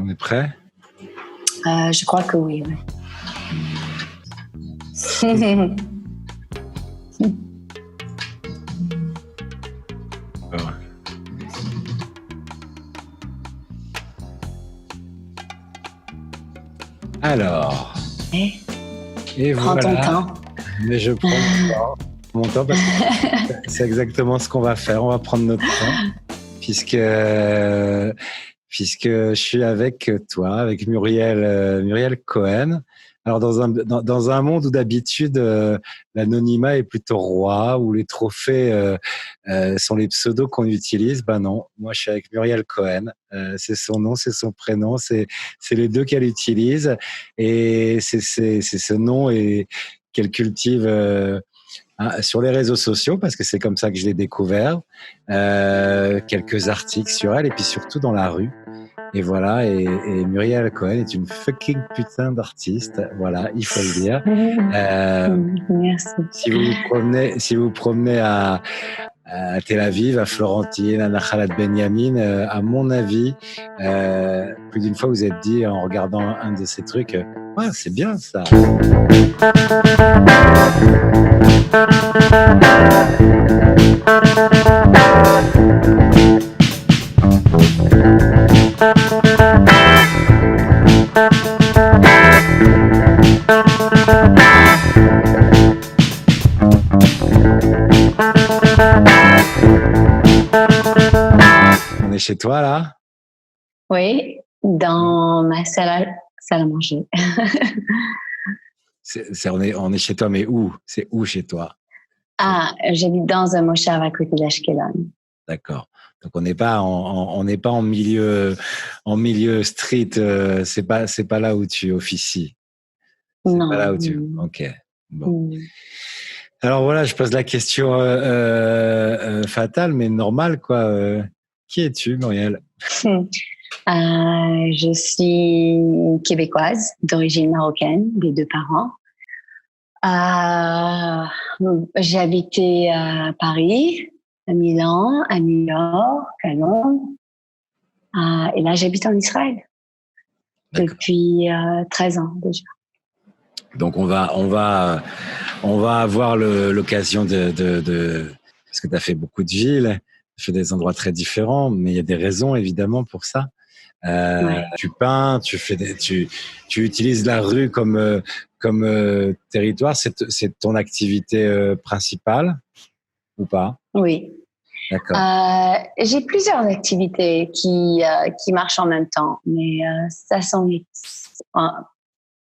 On est prêt? Je crois que oui. Alors, Alors, et prends ton voilà. temps. Mais je prends mon temps parce que c'est exactement ce qu'on va faire. On va prendre notre temps puisque je suis avec toi, avec Muriel Cohen. Alors dans un monde où d'habitude l'anonymat est plutôt roi, où les trophées sont les pseudos qu'on utilise, ben non, moi je suis avec Muriel Cohen. C'est son nom, c'est son prénom, c'est les deux qu'elle utilise et c'est ce nom et qu'elle cultive sur les réseaux sociaux parce que c'est comme ça que je l'ai découvert. Quelques articles sur elle et puis surtout dans la rue. Et voilà, et Muriel Cohen est une fucking putain d'artiste. Voilà, il faut le dire. Merci. Si vous promenez à Tel Aviv, à Florentine, à Nachalat Benyamin, à mon avis, plus d'une fois vous êtes dit en regardant un de ces trucs, ouais, c'est bien ça. On est chez toi là? Oui, dans ma salle à manger. On est chez toi, mais où? C'est où chez toi? J'habite dans un moshav à côté d'Ashkelon. D'accord. Donc on n'est pas en milieu street. C'est pas là où tu officies. C'est Non. pas là où tu. Ok. Bon. Alors voilà, je pose la question fatale, mais normale quoi. Qui es-tu, Muriel? Je suis québécoise, d'origine marocaine, des deux parents. J'ai habité à Paris, à Milan, à New York, à Londres. Et là, j'habite en Israël. D'accord. Depuis 13 ans déjà. Donc on va avoir l'occasion de parce que tu as fait beaucoup de villes, tu as fait des endroits très différents, mais il y a des raisons évidemment pour ça. Ouais. Tu peins, tu utilises la rue comme territoire. C'est ton activité principale ou pas? Oui. D'accord. J'ai plusieurs activités qui marchent en même temps, mais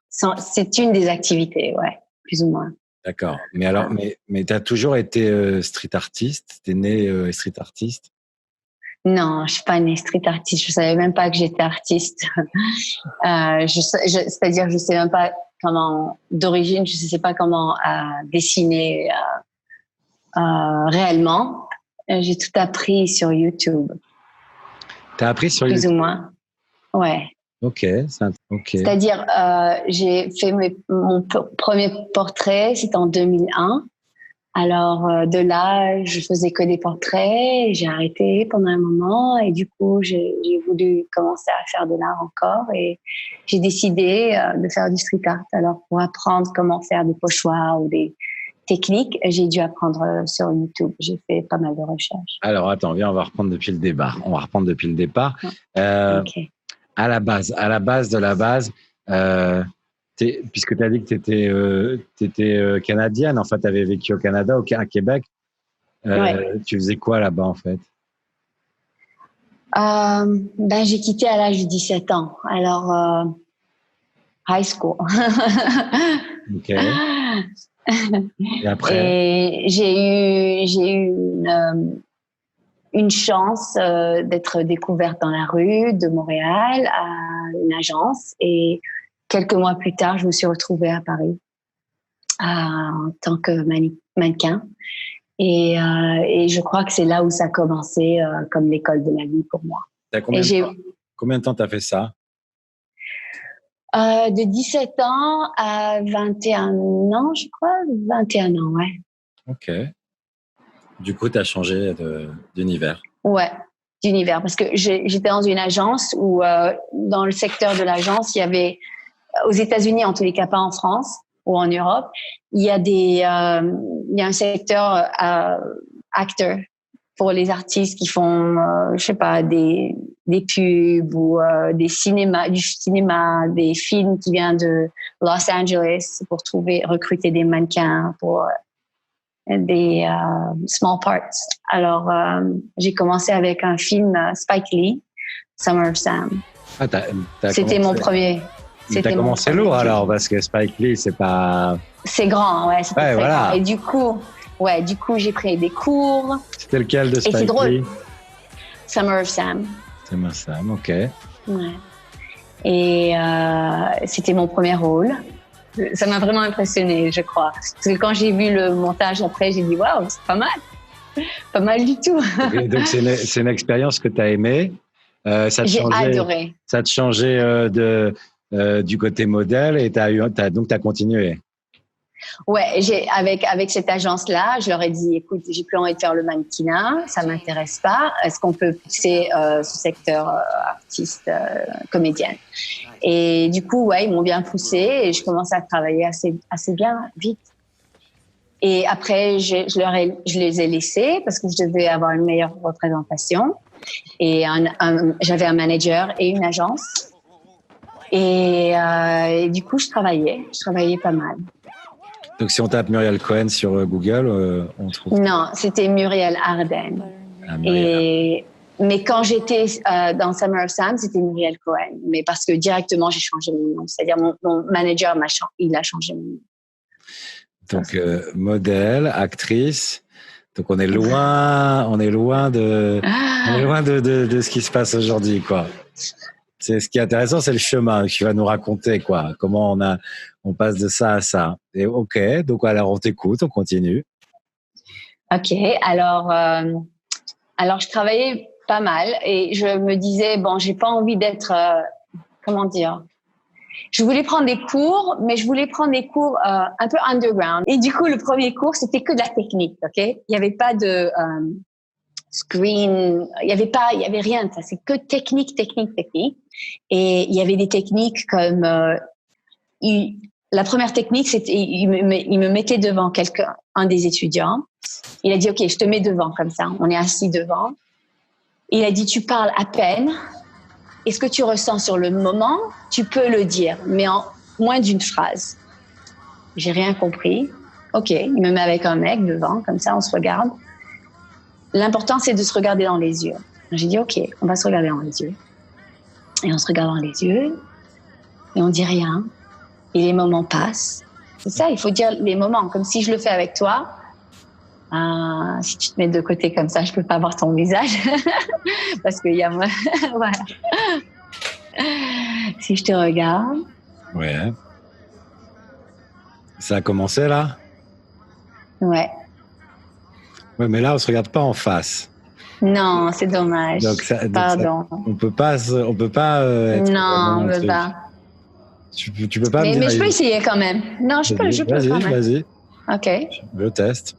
c'est une des activités, ouais, plus ou moins. D'accord. Mais alors, mais t'as toujours été street artiste? T'es né street artiste? Non, je suis pas née street artiste. Je savais même pas que j'étais artiste. C'est-à-dire, je sais même pas comment, d'origine, je sais pas comment dessiner réellement. J'ai tout appris sur YouTube. T'as appris sur plus YouTube? Ou moins. Ouais. Ok. C'est-à-dire, j'ai fait mon premier portrait, c'était en 2001. Alors, de là, je faisais que des portraits, j'ai arrêté pendant un moment et du coup, j'ai voulu commencer à faire de l'art encore et j'ai décidé de faire du street art. Alors, pour apprendre comment faire des pochoirs ou des techniques, j'ai dû apprendre sur YouTube. J'ai fait pas mal de recherches. Alors, attends, viens, on va reprendre depuis le départ. Ok. À la base de la base, puisque tu as dit que tu étais canadienne, en fait, tu avais vécu au Canada, à Québec. Ouais. Tu faisais quoi là-bas, en fait? J'ai quitté à l'âge de 17 ans. Alors, high school. Ok. Et après? Et j'ai eu une chance d'être découverte dans la rue de Montréal à une agence. Et quelques mois plus tard, je me suis retrouvée à Paris en tant que mannequin. Et je crois que c'est là où ça a commencé comme l'école de la vie pour moi. Combien de temps t'as fait ça? De 17 ans à 21 ans, je crois. 21 ans, ouais. Ok. Du coup, t'as changé d'univers. Ouais. d'univers parce que j'étais dans une agence où dans le secteur de l'agence, il y avait aux États-Unis, en tous les cas pas en France ou en Europe, il y a un secteur acteur pour les artistes qui font, je sais pas, des pubs ou du cinéma, des films qui viennent de Los Angeles pour recruter des mannequins pour des small parts. Alors, j'ai commencé avec un film Spike Lee, Summer of Sam. Ah, c'était mon premier. T'as commencé lourd alors, parce que Spike Lee, c'est pas... C'est grand, ouais. C'était très voilà. grand. Et du coup, j'ai pris des cours. C'était lequel de Spike Lee? Et c'est drôle. Summer of Sam. Summer of Sam, ok. Ouais. Et c'était mon premier rôle. Ça m'a vraiment impressionnée, je crois. Parce que quand j'ai vu le montage après, j'ai dit waouh, c'est pas mal. Pas mal du tout. Okay, donc c'est une expérience que tu as aimée. J'ai adoré. Ça te changeait du côté modèle et donc tu as continué. Ouais, avec cette agence-là, je leur ai dit, écoute, j'ai plus envie de faire le mannequinat, ça m'intéresse pas. Est-ce qu'on peut pousser ce secteur artiste, comédienne? Et du coup, ouais, ils m'ont bien poussé et je commençais à travailler assez bien, vite. Et après, je les ai laissés parce que je devais avoir une meilleure représentation. Et j'avais un manager et une agence. Et du coup, je travaillais pas mal. Donc, si on tape Muriel Cohen sur Google, on trouve... Non, c'était Muriel Arden. Ah, mais quand j'étais dans Summer of Sam, c'était Muriel Cohen. Mais parce que directement, j'ai changé mon nom. C'est-à-dire, mon manager, il a changé mon nom. Donc, modèle, actrice. Donc, on est loin de ce qui se passe aujourd'hui, quoi. C'est ce qui est intéressant, c'est le chemin que tu vas nous raconter, quoi. Comment on passe de ça à ça. Et ok, donc alors on t'écoute, on continue. Ok, alors je travaillais pas mal et je me disais bon, j'ai pas envie d'être comment dire. Je voulais prendre des cours, mais je voulais prendre des cours un peu underground. Et du coup, le premier cours, c'était que de la technique, ok. Il y avait pas de screen, il y avait rien de ça. C'est que technique. Et il y avait des techniques comme la première technique, c'était il me mettait devant un des étudiants. Il a dit ok, je te mets devant comme ça. On est assis devant. Il a dit tu parles à peine. Et ce que tu ressens sur le moment, tu peux le dire, mais en moins d'une phrase. J'ai rien compris. Ok, il me met avec un mec devant, comme ça, on se regarde. L'important, c'est de se regarder dans les yeux. J'ai dit, ok, on va se regarder dans les yeux. Et on se regarde dans les yeux, et on dit rien. Et les moments passent. C'est ça, il faut dire les moments. Comme si je le fais avec toi. Si tu te mets de côté comme ça, je peux pas voir ton visage. Parce qu'il y a moi. Voilà. Si je te regarde. Ouais. Ça a commencé là? Ouais. Ouais, mais là, on se regarde pas en face. Non, c'est dommage. Pardon. On peut pas être non, on peut pas. Tu peux pas me dire. Mais je peux essayer quand même. Non, je peux quand même. Vas-y. Ok. Je teste.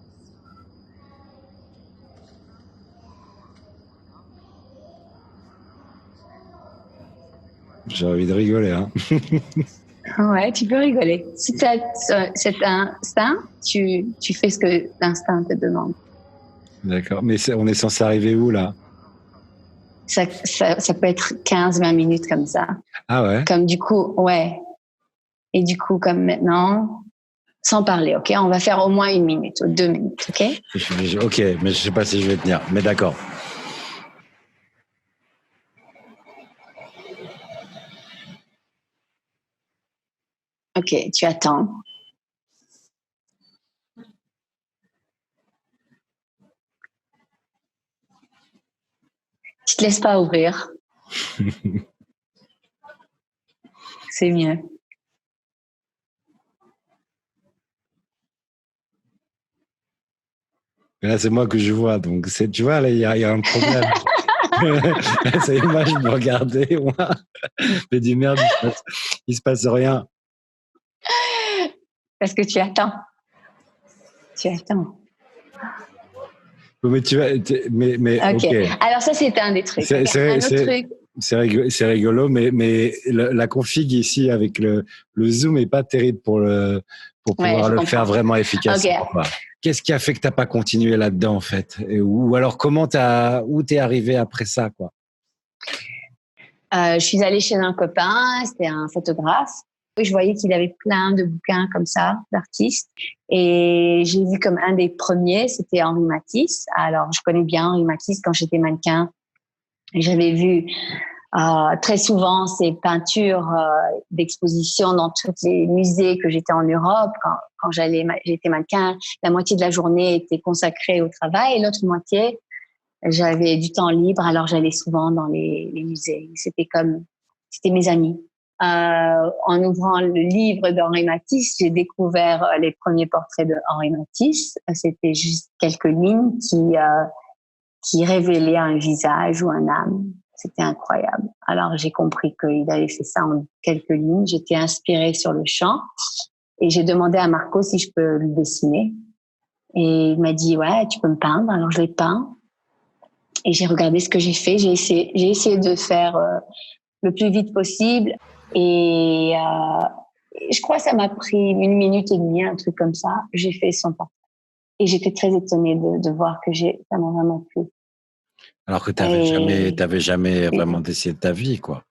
J'ai envie de rigoler, hein. Ouais, tu peux rigoler. Si tu as cet instinct, tu fais ce que l'instinct te demande. D'accord. Mais on est censé arriver où, là? Ça peut être 15-20 minutes comme ça. Ah ouais? Comme du coup, ouais. Et du coup, comme maintenant, sans parler, ok? On va faire au moins 1 minute ou 2 minutes, ok? Ok, mais je sais pas si je vais tenir. Mais d'accord. Ok, tu attends. Tu te laisses pas ouvrir. C'est mieux. Là, c'est moi que je vois, donc tu vois, là, il y a un problème. C'est moi, je me regardais, moi. Mais dis merde, il se passe rien. Parce que tu attends. Tu attends. Mais Ok. ok. Alors ça, c'était un des trucs. Okay. Un autre truc. C'est rigolo, mais la config ici avec le zoom est pas terrible pour pouvoir le faire vraiment efficacement. Okay. Qu'est-ce qui a fait que t'as pas continué là-dedans en fait? Ou alors où t'es arrivé après ça quoi? Je suis allée chez un copain, c'était un photographe. Je voyais qu'il avait plein de bouquins comme ça, d'artistes. Et j'ai vu comme un des premiers, c'était Henri Matisse. Alors, je connais bien Henri Matisse quand j'étais mannequin. J'avais vu très souvent ses peintures d'exposition dans tous les musées que j'étais en Europe. Quand j'étais mannequin, la moitié de la journée était consacrée au travail et l'autre moitié, j'avais du temps libre, alors j'allais souvent dans les musées. C'était mes amis. En ouvrant le livre d'Henri Matisse, j'ai découvert les premiers portraits de Henri Matisse. C'était juste quelques lignes qui révélaient un visage ou un âme. C'était incroyable. Alors j'ai compris qu'il avait fait ça en quelques lignes. J'étais inspirée sur le champ et j'ai demandé à Marco si je peux le dessiner. Et il m'a dit ouais, tu peux me peindre. Alors je l'ai peint. Et j'ai regardé ce que j'ai fait. J'ai essayé de faire le plus vite possible. Et je crois que ça m'a pris 1 minute et demie, un truc comme ça. J'ai fait son portrait. Et j'étais très étonnée de voir que ça m'a vraiment plu. Alors que t'avais jamais vraiment dessiné de ta vie, quoi.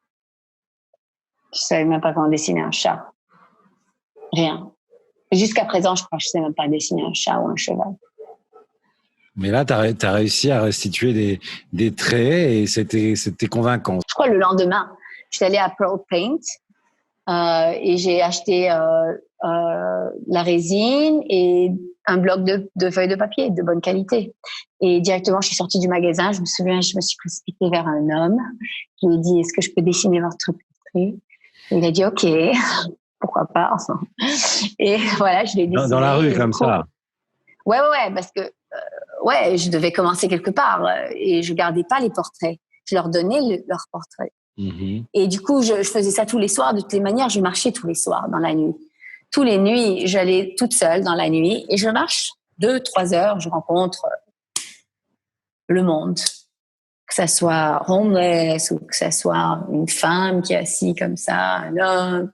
Je savais même pas comment dessiner un chat. Rien. Jusqu'à présent, je crois que je sais même pas dessiner un chat ou un cheval. Mais là, t'as réussi à restituer des traits et c'était convaincant. Je crois le lendemain, je suis allée à Pearl Paint et j'ai acheté la résine et un bloc de feuilles de papier de bonne qualité. Et directement, je suis sortie du magasin. Je me souviens, je me suis précipitée vers un homme. Je lui ai dit, est-ce que je peux dessiner votre portrait? Et il a dit, OK, pourquoi pas. Enfin. Et voilà, je l'ai dessiné. Dans la rue, comme ça. Ouais, parce que je devais commencer quelque part et je gardais pas les portraits. Je leur donnais leurs portraits. Mm-hmm. Et du coup, je faisais ça tous les soirs. De toutes les manières, je marchais tous les soirs dans la nuit. Tous les nuits, j'allais toute seule dans la nuit et je marche 2-3 heures. Je rencontre le monde, que ça soit homeless ou que ça soit une femme qui est assise comme ça, un homme.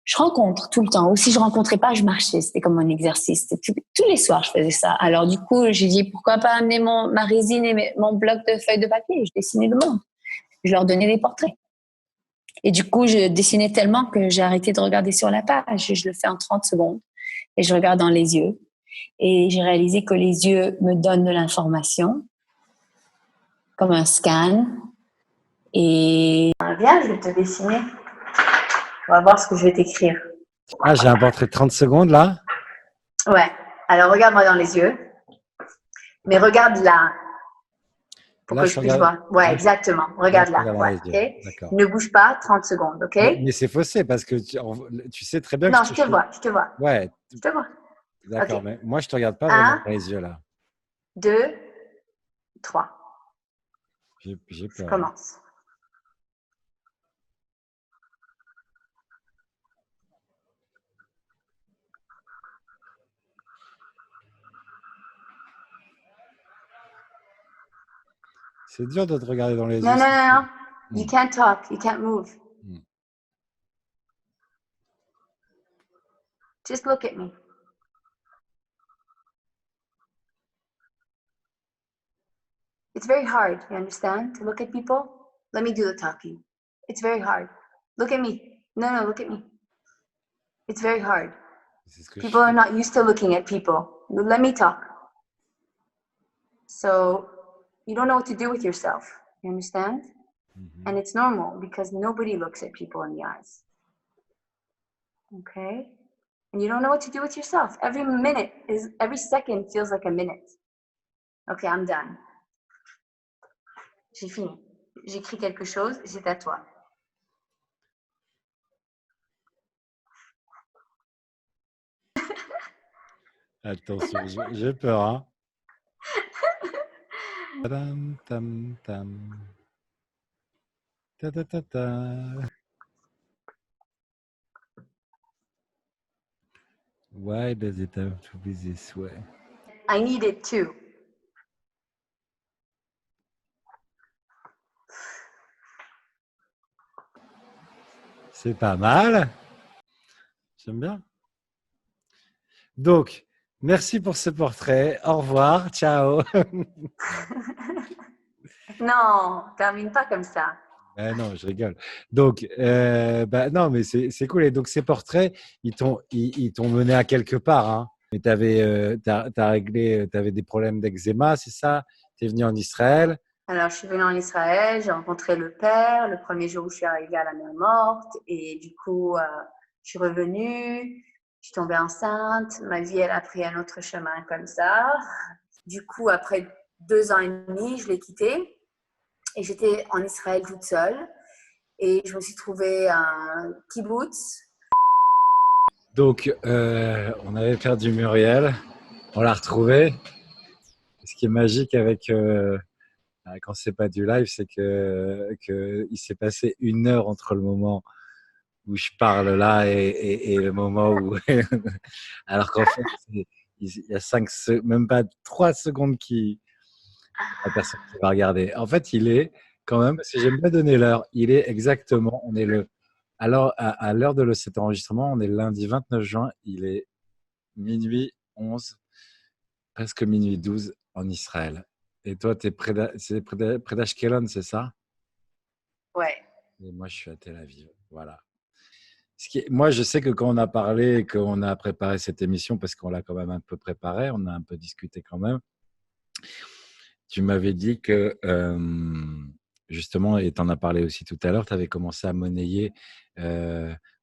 Je rencontre tout le temps. Ou si je rencontrais pas, je marchais. C'était comme un exercice. Tous les soirs, je faisais ça. Alors du coup, j'ai dit pourquoi pas amener ma résine et mon bloc de feuilles de papier. Je dessinais le monde. Je leur donnais des portraits. Et du coup, je dessinais tellement que j'ai arrêté de regarder sur la page. Je le fais en 30 secondes et je regarde dans les yeux. Et j'ai réalisé que les yeux me donnent de l'information, comme un scan. Et viens, je vais te dessiner. On va voir ce que je vais t'écrire. Ah, j'ai un portrait de 30 secondes là? Ouais. Alors, regarde-moi dans les yeux. Mais regarde là. Pour là, que je puisse voir. Ouais, exactement. Regarde là. Ouais, okay. Ne bouge pas, 30 secondes, ok? Mais c'est faussé parce que tu sais très bien que non, je te vois. Ouais. Je te vois. D'accord, okay. Mais moi, je te regarde pas vraiment dans les yeux là. 2, 3. J'ai peur. Je commence. C'est dur de te regarder dans les yeux. Non. You can't talk. You can't move. Just look at me. It's very hard, you understand, to look at people? Let me do the talking. It's very hard. Look at me. No, look at me. It's very hard. People are not used to looking at people. Let me talk. So you don't know what to do with yourself. You understand? Mm-hmm. And it's normal because nobody looks at people in the eyes. Okay? And you don't know what to do with yourself. Every second feels like a minute. Okay, I'm done. J'ai fini. J'écris quelque chose, c'est à toi. Attention, j'ai peur, hein. Tam, tam, tam. Ta, ta, ta, ta. Why does it have to be this way? I need it too. C'est pas mal. J'aime bien. Donc, merci pour ce portrait. Au revoir. Ciao. Non, termine pas comme ça. Non, je rigole. Donc, non, mais c'est cool. Et donc, ces portraits, ils t'ont mené à quelque part, hein. Mais t'as réglé, t'avais des problèmes d'eczéma, c'est ça? T'es venu en Israël. Alors, je suis venue en Israël, j'ai rencontré le père le premier jour où je suis arrivée à la mer Morte. Et du coup, je suis revenue, je suis tombée enceinte. Ma vie, elle a pris un autre chemin comme ça. Du coup, après 2 ans et demi, je l'ai quitté. Et j'étais en Israël toute seule. Et je me suis trouvée un kibbutz. Donc, on avait perdu Muriel. On l'a retrouvée. Ce qui est magique avec quand c'est pas du live, c'est que il s'est passé 1 heure entre le moment où je parle là et le moment où alors qu'en fait il y a même pas 3 secondes qui la personne qui va regarder. En fait, il est quand même, parce que j'aime bien donner l'heure, il est exactement, on est alors à l'heure de cet enregistrement, on est lundi 29 juin, il est minuit 11, presque minuit 12 en Israël. Et toi, tu es près d'Ashkelon, c'est ça? Ouais. Et moi, je suis à Tel Aviv. Voilà. Moi, je sais que quand on a parlé, qu'on a préparé cette émission, parce qu'on l'a quand même un peu préparé, on a un peu discuté quand même, tu m'avais dit que, justement, et tu en as parlé aussi tout à l'heure, tu avais commencé à monnayer,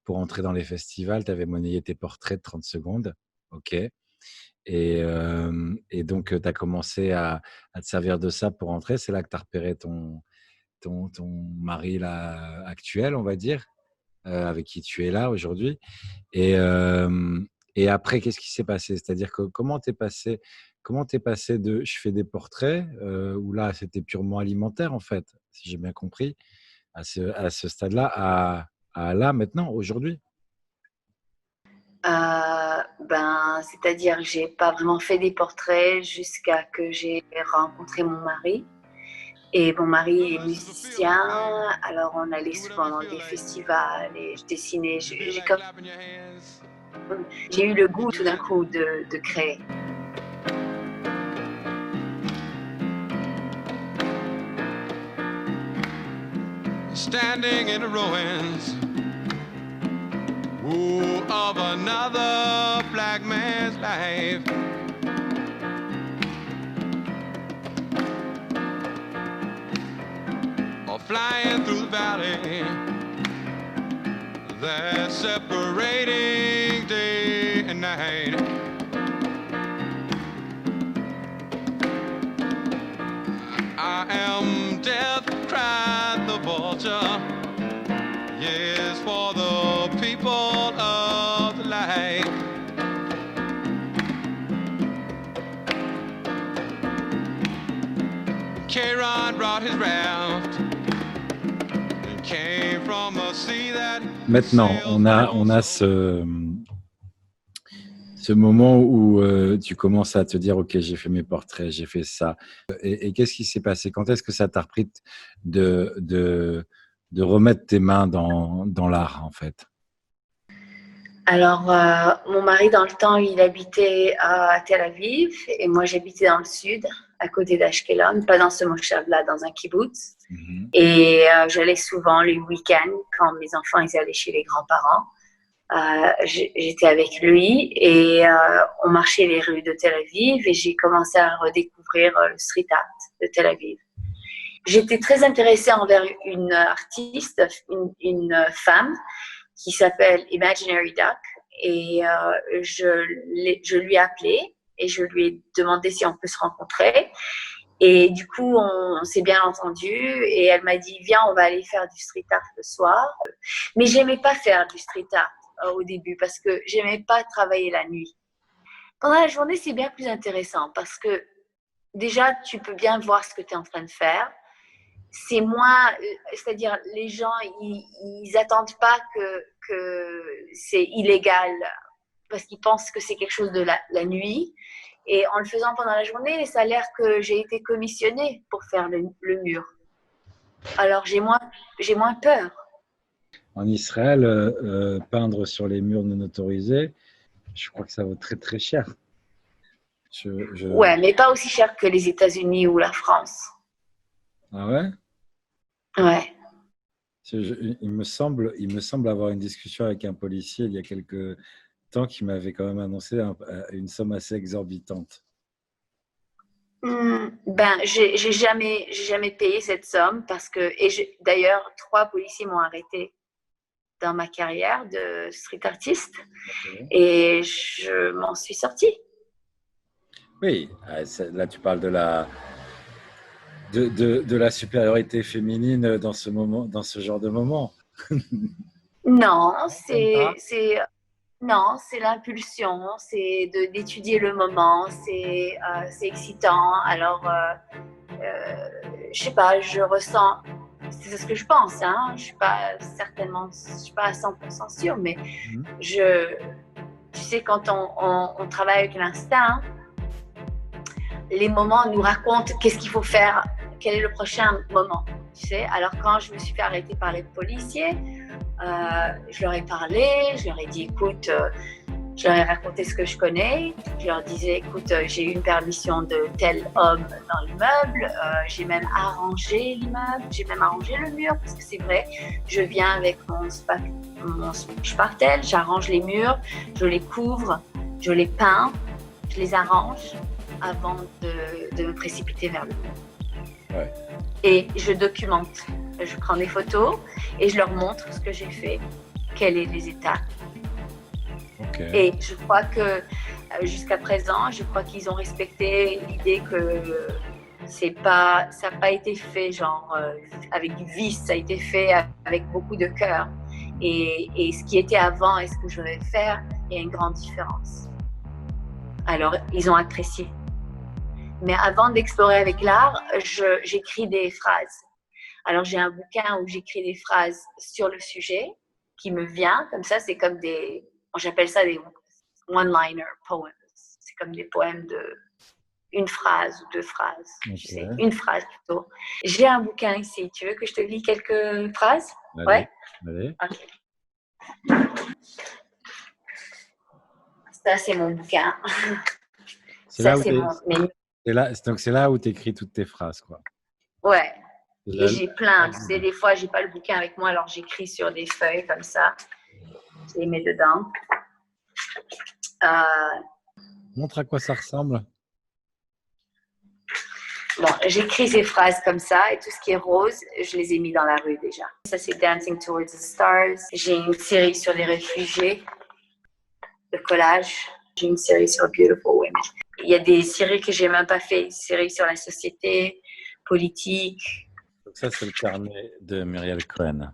pour entrer dans les festivals, tu avais monnayé tes portraits de 30 secondes. OK. Et donc, tu as commencé à te servir de ça pour entrer. C'est là que tu as repéré ton mari là, actuel, on va dire, avec qui tu es là aujourd'hui. Et, et après, qu'est-ce qui s'est passé? C'est-à-dire que comment t'es passé de je fais des portraits, où là, c'était purement alimentaire, en fait, si j'ai bien compris, à ce stade-là, à là, maintenant, aujourd'hui? C'est-à-dire que j'ai pas vraiment fait des portraits jusqu'à que j'ai rencontré mon mari. Et mon mari est musicien, alors on allait souvent dans des festivals et je dessinais. J'ai eu le goût tout d'un coup de créer. Standing in the ruins of another black man's life. Or flying through the valley that's separating day and night. I am death, cried the vulture. Yes, for the people of the light. Charon brought his raft and came from a sea that. Maintenant, on a ce moment où tu commences à te dire, OK, j'ai fait mes portraits, j'ai fait ça. Et qu'est-ce qui s'est passé? Quand est-ce que ça t'a repris de remettre tes mains dans l'art, en fait? Alors, mon mari, dans le temps, il habitait à Tel Aviv et moi, j'habitais dans le sud, à côté d'Ashkelon, pas dans ce moshav-là, dans un kibbutz. Mhm. Et j'allais souvent les week-ends, quand mes enfants ils allaient chez les grands-parents. J'étais avec lui et on marchait les rues de Tel Aviv et j'ai commencé à redécouvrir le street art de Tel Aviv. J'étais très intéressée envers une artiste, une femme qui s'appelle Imaginary Duck et je lui ai appelé et je lui ai demandé si on peut se rencontrer. Et du coup, on s'est bien entendu et elle m'a dit, viens, on va aller faire du street art le soir. Mais j'aimais pas faire du street art au début parce que j'aimais pas travailler la nuit. Pendant la journée, c'est bien plus intéressant parce que déjà, tu peux bien voir ce que tu es en train de faire. C'est moins, c'est-à-dire les gens, ils attendent pas que c'est illégal parce qu'ils pensent que c'est quelque chose de la nuit. Et en le faisant pendant la journée, ça a l'air que j'ai été commissionnée pour faire le mur. Alors j'ai moins peur. en Israël, peindre sur les murs non autorisés, je crois que ça vaut très très cher. Ouais, mais pas aussi cher que les États-Unis ou la France. Ah ouais? Ouais. Il me semble avoir une discussion avec un policier il y a quelques temps qui m'avait quand même annoncé une somme assez exorbitante. Ben, j'ai jamais payé cette somme parce que, d'ailleurs, 3 policiers m'ont arrêté dans ma carrière de street artiste et je m'en suis sortie. Oui, là tu parles de la supériorité féminine dans ce moment, dans ce genre de moment. Non, non, c'est l'impulsion, c'est d'étudier le moment, c'est excitant. Alors, je sais pas, je ressens, c'est ce que je pense, hein. Je suis pas à 100% sûre, mais tu sais, quand on travaille avec l'instinct, les moments nous racontent qu'est-ce qu'il faut faire, quel est le prochain moment, tu sais. Alors, quand je me suis fait arrêter par les policiers, je leur ai parlé, je leur ai dit, écoute, je leur ai raconté ce que je connais. Je leur disais, écoute, j'ai eu une permission de tel homme dans l'immeuble, j'ai même arrangé l'immeuble, j'ai même arrangé le mur, parce que c'est vrai, je viens avec mon spartel, j'arrange les murs, je les couvre, je les peins, je les arrange avant de me précipiter vers le mur. Ouais. Et je documente. Je prends des photos et je leur montre ce que j'ai fait, quels sont les étapes. Okay. Et je crois que jusqu'à présent, je crois qu'ils ont respecté l'idée que ça n'a pas été fait genre avec du vice, ça a été fait avec beaucoup de cœur. Et ce qui était avant et ce que je vais faire, il y a une grande différence. Alors, ils ont apprécié. Mais avant d'explorer avec l'art, j'écris des phrases. Alors, j'ai un bouquin où j'écris des phrases sur le sujet qui me vient. Comme ça, c'est comme j'appelle ça des one-liner poems. C'est comme des poèmes de une phrase ou 2 phrases. Okay. Tu sais, une phrase plutôt. J'ai un bouquin ici. Tu veux que je te lis quelques phrases? Allez, ouais. Allez. Okay. Ça, c'est mon bouquin. C'est là où tu écris toutes tes phrases, quoi. Ouais. Et j'ai plein. Tu sais, des fois, j'ai pas le bouquin avec moi, alors j'écris sur des feuilles comme ça. Je les mets dedans. Montre à quoi ça ressemble. Bon, j'écris ces phrases comme ça et tout ce qui est rose, je les ai mis dans la rue déjà. Ça, c'est Dancing Towards the Stars. J'ai une série sur les réfugiés, de collage. J'ai une série sur Beautiful Women. Il y a des séries que j'ai même pas fait, une série sur la société, politique. Donc ça, c'est le carnet de Muriel Cohen.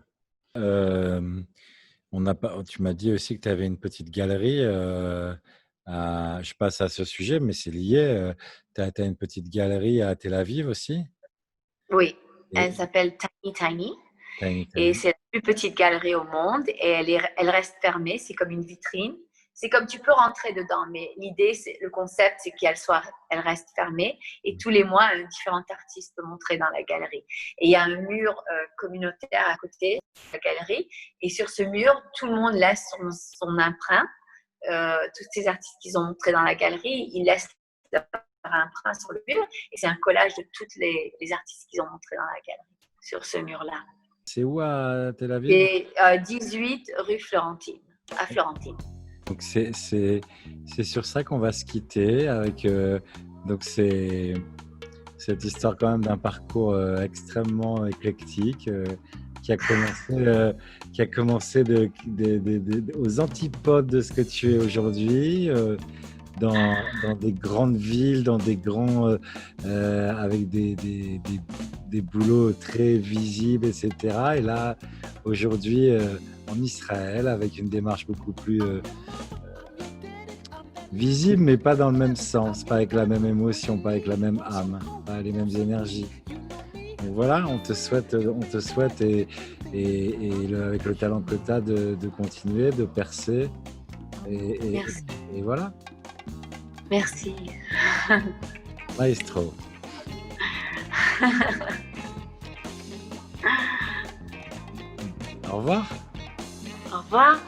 Tu m'as dit aussi que tu avais une petite galerie. Je passe à ce sujet, mais c'est lié. Tu as une petite galerie à Tel Aviv aussi? Oui, elle s'appelle Tiny Tiny. Et c'est la plus petite galerie au monde et elle reste fermée, c'est comme une vitrine. C'est comme tu peux rentrer dedans, mais l'idée, le concept, c'est qu'elle reste fermée et tous les mois, un différent artiste peut montrer dans la galerie. Et il y a un mur communautaire à côté de la galerie et sur ce mur, tout le monde laisse son empreinte. Tous ces artistes qu'ils ont montrés dans la galerie, ils laissent leur empreinte sur le mur et c'est un collage de tous les artistes qu'ils ont montrés dans la galerie sur ce mur-là. C'est où à Tel Aviv? C'est 18 rue Florentine, à Florentine. Donc c'est sur ça qu'on va se quitter avec donc c'est cette histoire quand même d'un parcours extrêmement éclectique qui a commencé aux antipodes de ce que tu es aujourd'hui, dans des grandes villes, dans des grands avec des boulots très visibles, etc. Et là aujourd'hui en Israël avec une démarche beaucoup plus visible, mais pas dans le même sens, pas avec la même émotion, pas avec la même âme, pas les mêmes énergies. Donc voilà, on te souhaite et avec le talent que tu as de continuer, de percer. Merci. Et voilà. Merci. Maestro. Au revoir. Au revoir.